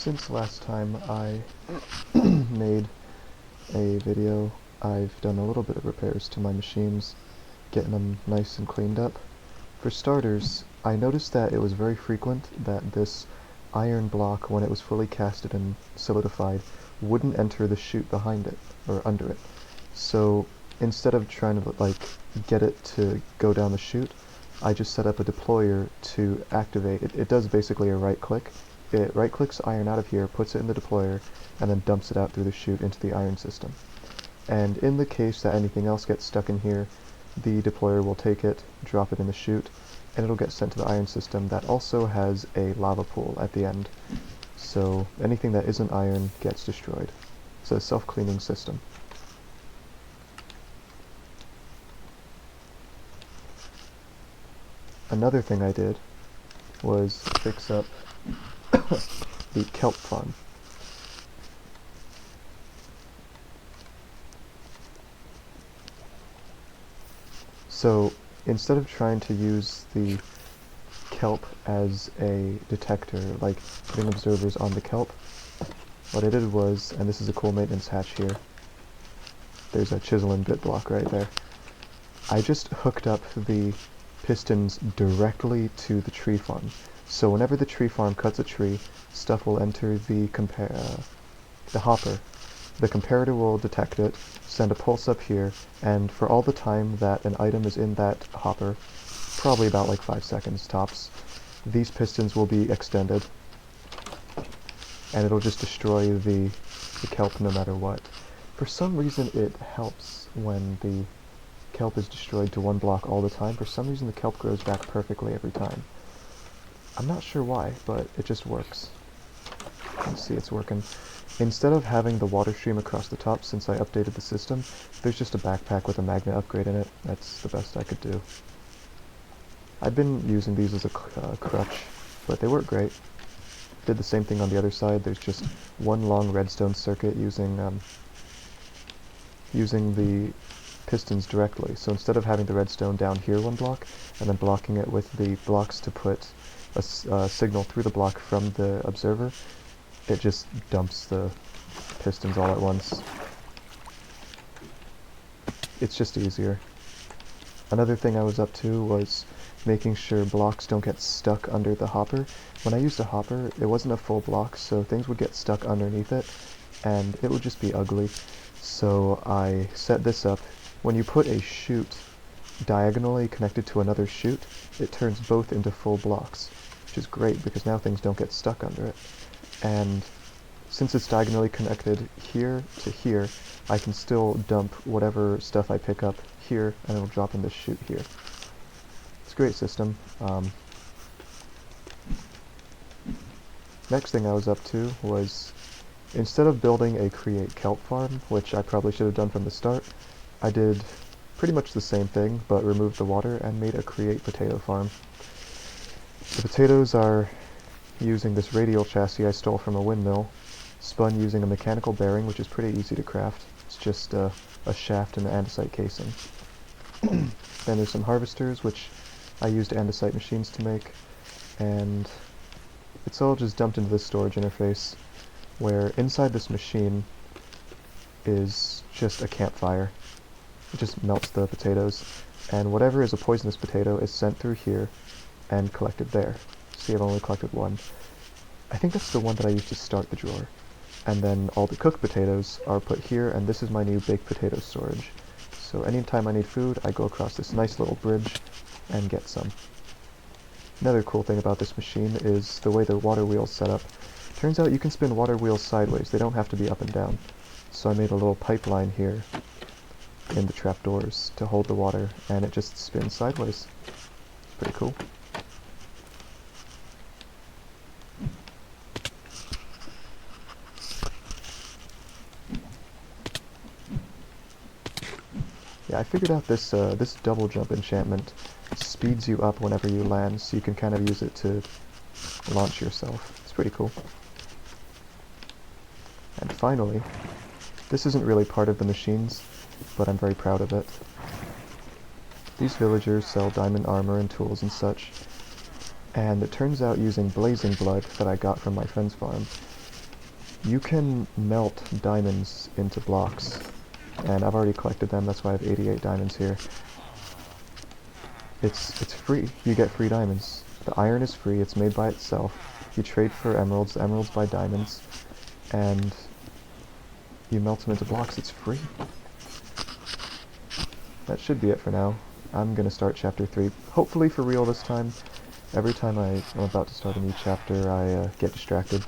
Since last time I made a video, I've done a little bit of repairs to my machines, getting them nice and cleaned up. For starters, I noticed that it was very frequent that this iron block, when it was fully casted and solidified, wouldn't enter the chute behind it, or under it. So instead of trying to get it to go down the chute, I just set up a deployer to activate it. It does basically a right click. It right clicks iron out of here, puts it in the deployer, and then dumps it out through the chute into the iron system. And in the case that anything else gets stuck in here, the deployer will take it, drop it in the chute, and it'll get sent to the iron system that also has a lava pool at the end. So anything that isn't iron gets destroyed. It's a self-cleaning system. Another thing I did was fix up the kelp farm. So instead of trying to use the kelp as a detector, like putting observers on the kelp, what I did was, and this is a cool maintenance hatch here, there's a chisel and bit block right there, I just hooked up the pistons directly to the tree farm. So whenever the tree farm cuts a tree, stuff will enter the hopper. The comparator will detect it, send a pulse up here, and for all the time that an item is in that hopper, probably about like 5 seconds tops, these pistons will be extended, and it'll just destroy the kelp no matter what. For some reason it helps when the kelp is destroyed to one block all the time. For some reason the kelp grows back perfectly every time. I'm not sure why, but it just works. Let's see, it's working. Instead of having the water stream across the top, since I updated the system, there's just a backpack with a magnet upgrade in it. That's the best I could do. I've been using these as a crutch, but they work great. Did the same thing on the other side. There's just one long redstone circuit using the pistons directly. So instead of having the redstone down here one block, and then blocking it with the blocks to put a signal through the block from the observer, it just dumps the pistons all at once. It's just easier. Another thing I was up to was making sure blocks don't get stuck under the hopper. When I used a hopper, it wasn't a full block, so things would get stuck underneath it, and it would just be ugly. So I set this up. When you put a chute diagonally connected to another chute, it turns both into full blocks, which is great because now things don't get stuck under it. And since it's diagonally connected here to here, I can still dump whatever stuff I pick up here, and it'll drop in this chute here. It's a great system. Next thing I was up to was, instead of building a create kelp farm, which I probably should have done from the start, I did pretty much the same thing, but removed the water and made a create potato farm. The potatoes are using this radial chassis I stole from a windmill, spun using a mechanical bearing, which is pretty easy to craft. It's just a shaft and an andesite casing. Then there's some harvesters, which I used andesite machines to make, and it's all just dumped into this storage interface, where inside this machine is just a campfire. It just melts the potatoes, and whatever is a poisonous potato is sent through here and collected there. See, I've only collected one. I think that's the one that I used to start the drawer. And then all the cooked potatoes are put here, and this is my new baked potato storage. So anytime I need food, I go across this nice little bridge and get some. Another cool thing about this machine is the way the water wheel's set up. Turns out you can spin water wheels sideways. They don't have to be up and down. So I made a little pipeline here in the trapdoors to hold the water, and it just spins sideways. It's pretty cool. Yeah, I figured out this this double jump enchantment speeds you up whenever you land, so you can kind of use it to launch yourself. It's pretty cool. And finally, this isn't really part of the machines, but I'm very proud of it. These villagers sell diamond armor and tools and such, and it turns out using blazing blood that I got from my friend's farm, you can melt diamonds into blocks, and I've already collected them, that's why I have 88 diamonds here. It's free. You get free diamonds. The iron is free, it's made by itself. You trade for emeralds, the emeralds buy diamonds, and you melt them into blocks, it's free. That should be it for now. I'm gonna start chapter 3, hopefully for real this time. Every time I'm about to start a new chapter, I get distracted.